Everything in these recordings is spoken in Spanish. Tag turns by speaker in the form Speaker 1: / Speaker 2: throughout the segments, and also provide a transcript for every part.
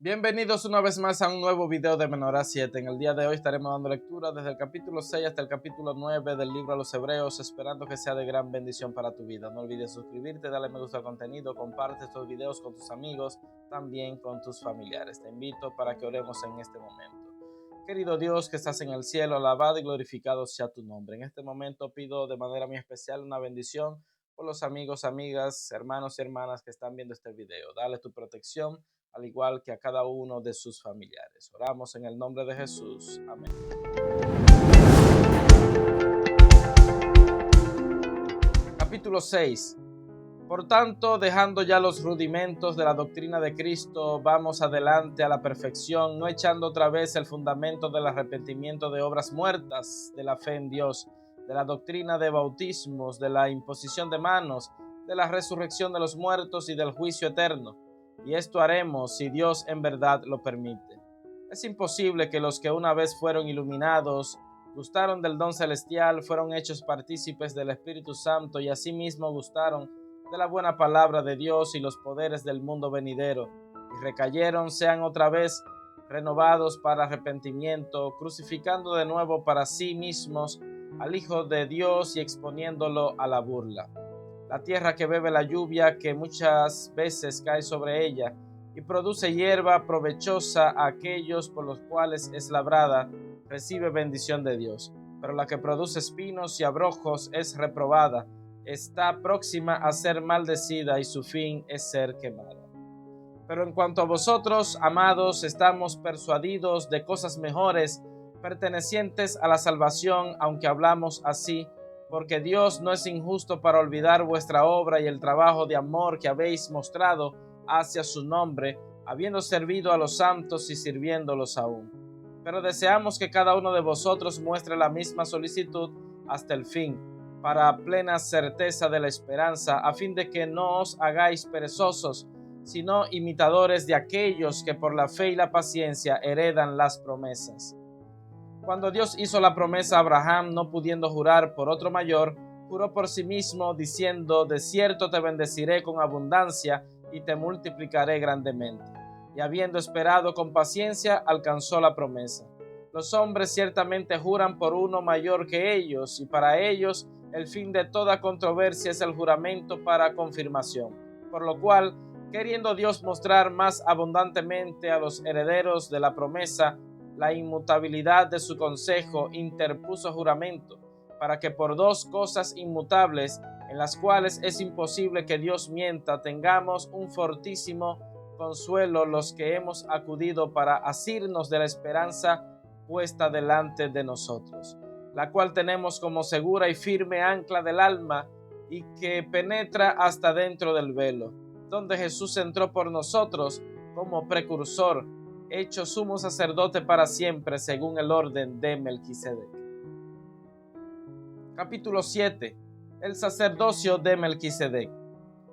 Speaker 1: Bienvenidos una vez más a un nuevo video de Menorá 7. En el día de hoy estaremos dando lectura desde el capítulo 6 hasta el capítulo 9 del libro a los Hebreos, esperando que sea de gran bendición para tu vida. No olvides suscribirte, darle me gusta al contenido, comparte estos videos con tus amigos, también con tus familiares. Te invito para que oremos en este momento. Querido Dios que estás en el cielo, alabado y glorificado sea tu nombre. En este momento pido de manera muy especial una bendición por los amigos, amigas, hermanos y hermanas que están viendo este video. Dale tu protección, al igual que a cada uno de sus familiares. Oramos en el nombre de Jesús. Amén. Capítulo 6. Por tanto, dejando ya los rudimentos de la doctrina de Cristo, vamos adelante a la perfección, no echando otra vez el fundamento del arrepentimiento de obras muertas, de la fe en Dios, de la doctrina de bautismos, de la imposición de manos, de la resurrección de los muertos y del juicio eterno. Y esto haremos si Dios en verdad lo permite. Es imposible que los que una vez fueron iluminados, gustaron del don celestial, fueron hechos partícipes del Espíritu Santo y asimismo gustaron de la buena palabra de Dios y los poderes del mundo venidero, y recayeron, sean otra vez renovados para arrepentimiento, crucificando de nuevo para sí mismos al Hijo de Dios y exponiéndolo a la burla. La tierra que bebe la lluvia que muchas veces cae sobre ella y produce hierba provechosa a aquellos por los cuales es labrada, recibe bendición de Dios. Pero la que produce espinos y abrojos es reprobada, está próxima a ser maldecida y su fin es ser quemada. Pero en cuanto a vosotros, amados, estamos persuadidos de cosas mejores, pertenecientes a la salvación, aunque hablamos así, porque Dios no es injusto para olvidar vuestra obra y el trabajo de amor que habéis mostrado hacia su nombre, habiendo servido a los santos y sirviéndolos aún. Pero deseamos que cada uno de vosotros muestre la misma solicitud hasta el fin, para plena certeza de la esperanza, a fin de que no os hagáis perezosos, sino imitadores de aquellos que por la fe y la paciencia heredan las promesas. Cuando Dios hizo la promesa a Abraham, no pudiendo jurar por otro mayor, juró por sí mismo, diciendo: de cierto te bendeciré con abundancia y te multiplicaré grandemente. Y habiendo esperado con paciencia, alcanzó la promesa. Los hombres ciertamente juran por uno mayor que ellos, y para ellos el fin de toda controversia es el juramento para confirmación. Por lo cual, queriendo Dios mostrar más abundantemente a los herederos de la promesa la inmutabilidad de su consejo, interpuso juramento, para que por dos cosas inmutables, en las cuales es imposible que Dios mienta, tengamos un fortísimo consuelo los que hemos acudido para asirnos de la esperanza puesta delante de nosotros, la cual tenemos como segura y firme ancla del alma y que penetra hasta dentro del velo, donde Jesús entró por nosotros como precursor, hecho sumo sacerdote para siempre según el orden de Melquisedec. Capítulo 7. El sacerdocio de Melquisedec.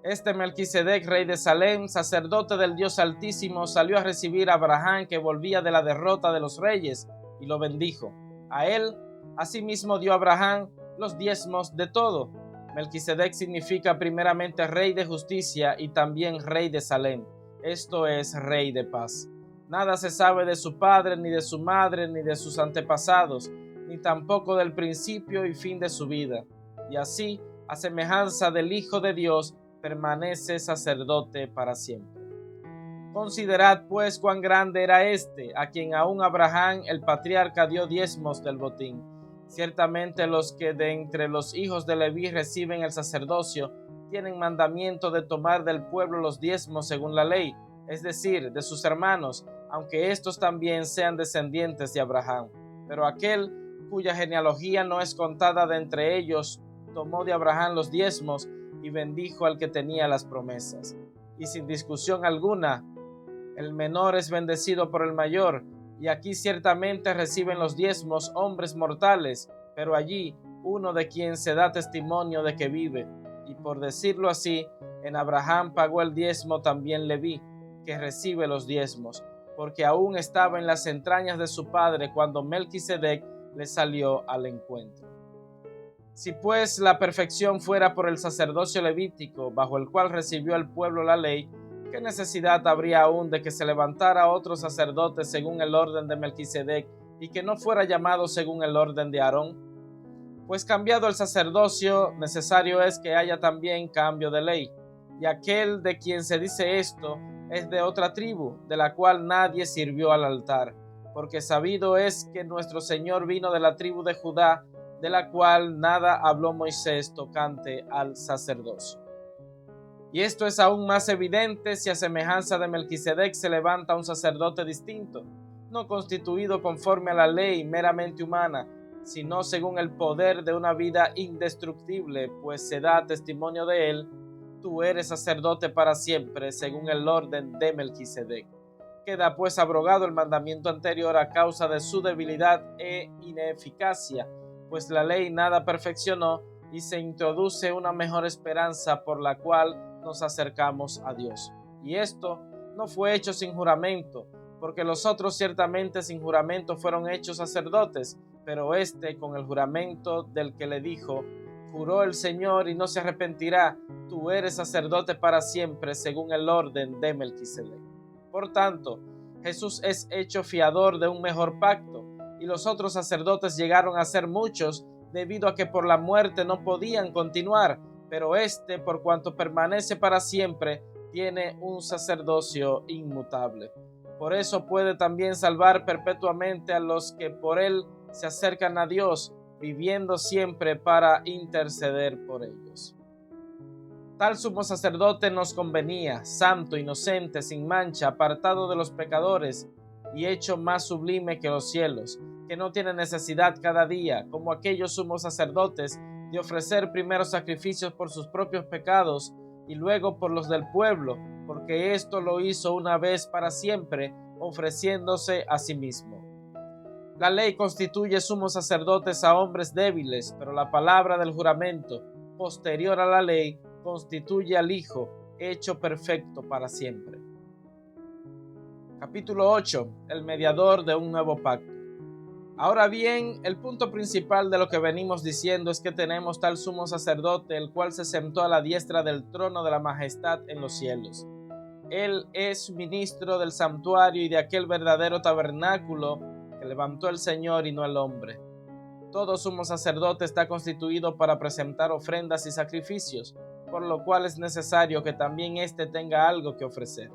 Speaker 1: Este Melquisedec, rey de Salem, sacerdote del Dios Altísimo, salió a recibir a Abraham, que volvía de la derrota de los reyes, y lo bendijo. A él, asimismo, dio Abraham los diezmos de todo. Melquisedec significa primeramente rey de justicia y también rey de Salem, esto es, rey de paz. Nada se sabe de su padre, ni de su madre, ni de sus antepasados, ni tampoco del principio y fin de su vida. Y así, a semejanza del Hijo de Dios, permanece sacerdote para siempre. Considerad pues cuán grande era este, a quien aún Abraham el patriarca dio diezmos del botín. Ciertamente los que de entre los hijos de Leví reciben el sacerdocio, tienen mandamiento de tomar del pueblo los diezmos según la ley, es decir, de sus hermanos, aunque estos también sean descendientes de Abraham. Pero aquel cuya genealogía no es contada de entre ellos, tomó de Abraham los diezmos y bendijo al que tenía las promesas. Y sin discusión alguna, el menor es bendecido por el mayor, y aquí ciertamente reciben los diezmos hombres mortales, pero allí uno de quien se da testimonio de que vive. Y por decirlo así, en Abraham pagó el diezmo también Leví, que recibe los diezmos, porque aún estaba en las entrañas de su padre cuando Melquisedec le salió al encuentro. Si pues la perfección fuera por el sacerdocio levítico, bajo el cual recibió el pueblo la ley, ¿qué necesidad habría aún de que se levantara otro sacerdote según el orden de Melquisedec y que no fuera llamado según el orden de Aarón? Pues cambiado el sacerdocio, necesario es que haya también cambio de ley. Y aquel de quien se dice esto es de otra tribu, de la cual nadie sirvió al altar, porque sabido es que nuestro Señor vino de la tribu de Judá, de la cual nada habló Moisés tocante al sacerdocio. Y esto es aún más evidente si a semejanza de Melquisedec se levanta un sacerdote distinto, no constituido conforme a la ley meramente humana, sino según el poder de una vida indestructible, pues se da testimonio de él: tú eres sacerdote para siempre, según el orden de Melquisedec. Queda pues abrogado el mandamiento anterior a causa de su debilidad e ineficacia, pues la ley nada perfeccionó, y se introduce una mejor esperanza por la cual nos acercamos a Dios. Y esto no fue hecho sin juramento, porque los otros ciertamente sin juramento fueron hechos sacerdotes, pero este con el juramento del que le dijo: juró el Señor y no se arrepentirá, tú eres sacerdote para siempre, según el orden de Melquisedec. Por tanto, Jesús es hecho fiador de un mejor pacto, y los otros sacerdotes llegaron a ser muchos, debido a que por la muerte no podían continuar, pero este, por cuanto permanece para siempre, tiene un sacerdocio inmutable. Por eso puede también salvar perpetuamente a los que por él se acercan a Dios, viviendo siempre para interceder por ellos. Tal sumo sacerdote nos convenía, santo, inocente, sin mancha, apartado de los pecadores y hecho más sublime que los cielos, que no tiene necesidad cada día, como aquellos sumos sacerdotes, de ofrecer primero sacrificios por sus propios pecados y luego por los del pueblo, porque esto lo hizo una vez para siempre, ofreciéndose a sí mismo. La ley constituye sumos sacerdotes a hombres débiles, pero la palabra del juramento, posterior a la ley, constituye al Hijo, hecho perfecto para siempre. Capítulo 8. El mediador de un nuevo pacto. Ahora bien, el punto principal de lo que venimos diciendo es que tenemos tal sumo sacerdote, el cual se sentó a la diestra del trono de la majestad en los cielos. Él es ministro del santuario y de aquel verdadero tabernáculo que levantó el Señor y no el hombre. Todo sumo sacerdote está constituido para presentar ofrendas y sacrificios, por lo cual es necesario que también éste tenga algo que ofrecer.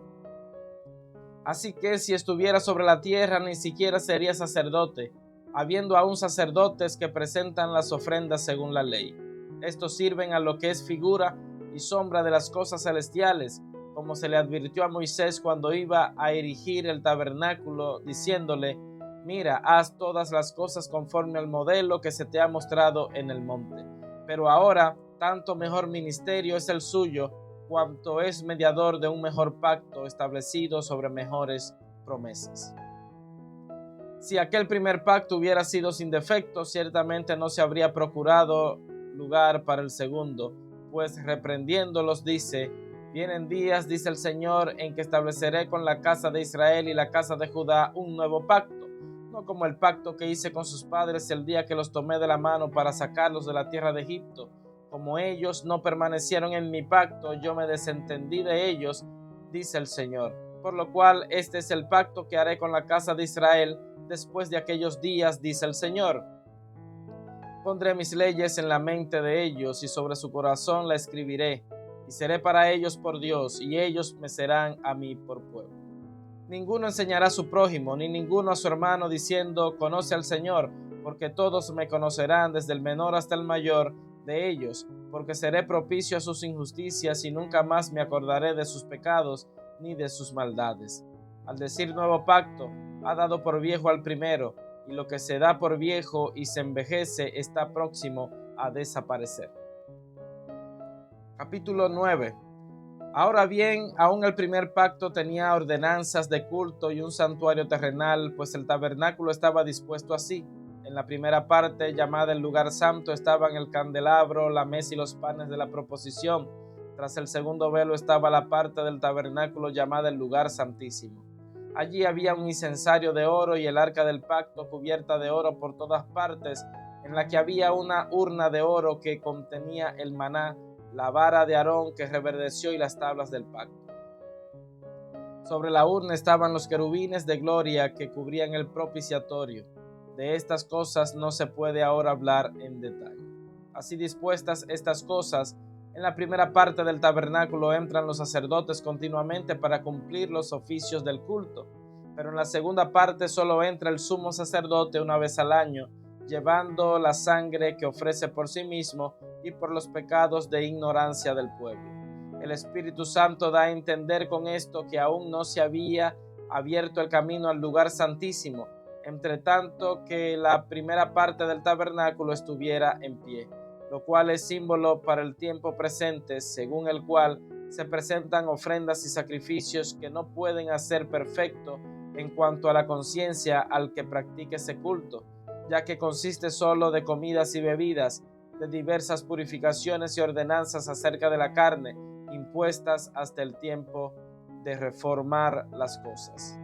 Speaker 1: Así que si estuviera sobre la tierra, ni siquiera sería sacerdote, habiendo aún sacerdotes que presentan las ofrendas según la ley. Estos sirven a lo que es figura y sombra de las cosas celestiales, como se le advirtió a Moisés cuando iba a erigir el tabernáculo, diciéndole: mira, haz todas las cosas conforme al modelo que se te ha mostrado en el monte. Pero ahora, tanto mejor ministerio es el suyo, cuanto es mediador de un mejor pacto establecido sobre mejores promesas. Si aquel primer pacto hubiera sido sin defecto, ciertamente no se habría procurado lugar para el segundo, pues reprendiéndolos dice: vienen días, dice el Señor, en que estableceré con la casa de Israel y la casa de Judá un nuevo pacto, no como el pacto que hice con sus padres el día que los tomé de la mano para sacarlos de la tierra de Egipto. Como ellos no permanecieron en mi pacto, yo me desentendí de ellos, dice el Señor. Por lo cual este es el pacto que haré con la casa de Israel después de aquellos días, dice el Señor. Pondré mis leyes en la mente de ellos y sobre su corazón la escribiré, y seré para ellos por Dios, y ellos me serán a mí por pueblo. Ninguno enseñará a su prójimo, ni ninguno a su hermano, diciendo: conoce al Señor, porque todos me conocerán, desde el menor hasta el mayor de ellos, porque seré propicio a sus injusticias y nunca más me acordaré de sus pecados ni de sus maldades. Al decir nuevo pacto, ha dado por viejo al primero, y lo que se da por viejo y se envejece está próximo a desaparecer. Capítulo 9. Ahora bien, aún el primer pacto tenía ordenanzas de culto y un santuario terrenal, pues el tabernáculo estaba dispuesto así. En la primera parte, llamada el lugar santo, estaban el candelabro, la mesa y los panes de la proposición. Tras el segundo velo estaba la parte del tabernáculo llamada el lugar santísimo. Allí había un incensario de oro y el arca del pacto cubierta de oro por todas partes, en la que había una urna de oro que contenía el maná, la vara de Aarón que reverdeció y las tablas del pacto. Sobre la urna estaban los querubines de gloria que cubrían el propiciatorio. De estas cosas no se puede ahora hablar en detalle. Así dispuestas estas cosas, en la primera parte del tabernáculo entran los sacerdotes continuamente para cumplir los oficios del culto, pero en la segunda parte solo entra el sumo sacerdote una vez al año, llevando la sangre que ofrece por sí mismo y por los pecados de ignorancia del pueblo. El Espíritu Santo da a entender con esto que aún no se había abierto el camino al lugar santísimo, entre tanto que la primera parte del tabernáculo estuviera en pie, lo cual es símbolo para el tiempo presente, según el cual se presentan ofrendas y sacrificios que no pueden hacer perfecto en cuanto a la conciencia al que practique ese culto, ya que consiste solo de comidas y bebidas, de diversas purificaciones y ordenanzas acerca de la carne, impuestas hasta el tiempo de reformar las cosas.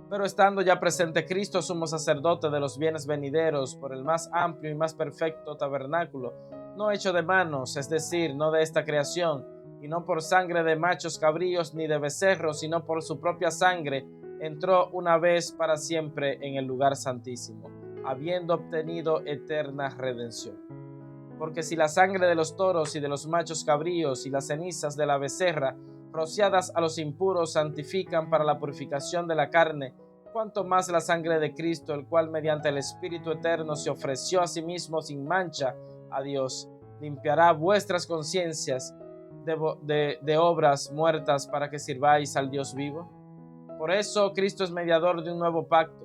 Speaker 1: Pero estando ya presente Cristo, sumo sacerdote de los bienes venideros, por el más amplio y más perfecto tabernáculo, no hecho de manos, es decir, no de esta creación, y no por sangre de machos cabríos ni de becerros, sino por su propia sangre, entró una vez para siempre en el lugar santísimo, habiendo obtenido eterna redención. Porque si la sangre de los toros y de los machos cabríos y las cenizas de la becerra, rociadas a los impuros, santifican para la purificación de la carne, cuanto más la sangre de Cristo, el cual mediante el Espíritu eterno se ofreció a sí mismo sin mancha a Dios, limpiará vuestras conciencias de obras muertas para que sirváis al Dios vivo. Por eso Cristo es mediador de un nuevo pacto,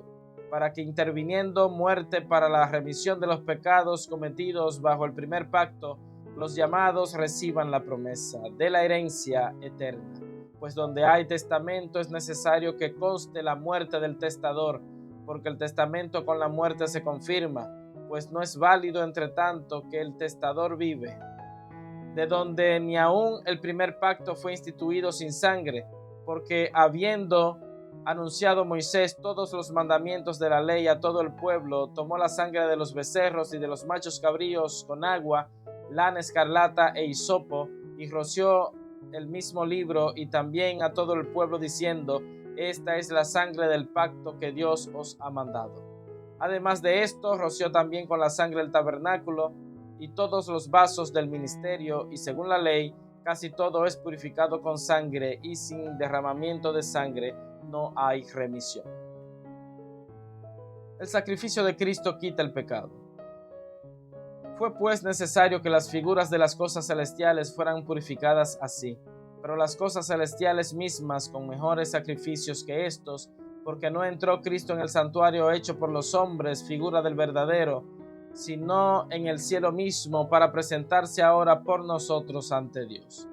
Speaker 1: para que interviniendo muerte para la remisión de los pecados cometidos bajo el primer pacto, los llamados reciban la promesa de la herencia eterna. Pues donde hay testamento es necesario que conste la muerte del testador, porque el testamento con la muerte se confirma, pues no es válido entre tanto que el testador vive. De donde ni aun el primer pacto fue instituido sin sangre, porque habiendo anunciado Moisés todos los mandamientos de la ley a todo el pueblo, tomó la sangre de los becerros y de los machos cabríos con agua, lana escarlata e hisopo, y roció el mismo libro y también a todo el pueblo diciendo: esta es la sangre del pacto que Dios os ha mandado. Además de esto, roció también con la sangre el tabernáculo y todos los vasos del ministerio, y según la ley, casi todo es purificado con sangre, y sin derramamiento de sangre no hay remisión. El sacrificio de Cristo quita el pecado. Fue pues necesario que las figuras de las cosas celestiales fueran purificadas así, pero las cosas celestiales mismas con mejores sacrificios que estos, porque no entró Cristo en el santuario hecho por los hombres, figura del verdadero, sino en el cielo mismo, para presentarse ahora por nosotros ante Dios.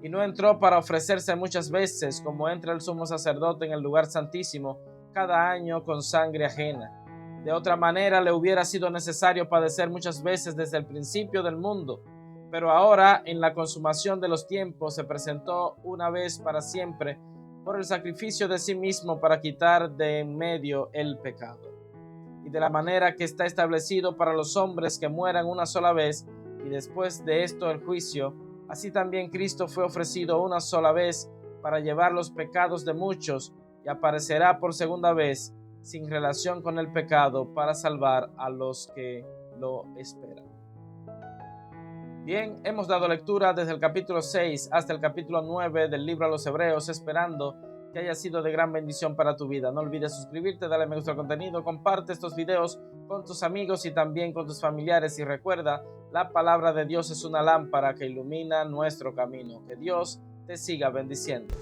Speaker 1: Y no entró para ofrecerse muchas veces, como entra el sumo sacerdote en el lugar santísimo cada año con sangre ajena. De otra manera le hubiera sido necesario padecer muchas veces desde el principio del mundo, pero ahora, en la consumación de los tiempos, se presentó una vez para siempre por el sacrificio de sí mismo para quitar de en medio el pecado. Y de la manera que está establecido para los hombres que mueran una sola vez, y después de esto el juicio, así también Cristo fue ofrecido una sola vez para llevar los pecados de muchos, y aparecerá por segunda vez, sin relación con el pecado, para salvar a los que lo esperan. Bien, hemos dado lectura desde el capítulo 6 hasta el capítulo 9 del libro a los Hebreos, esperando que haya sido de gran bendición para tu vida. No olvides suscribirte, darle me gusta al contenido, comparte estos videos con tus amigos y también con tus familiares, y recuerda, la palabra de Dios es una lámpara que ilumina nuestro camino. Que Dios te siga bendiciendo.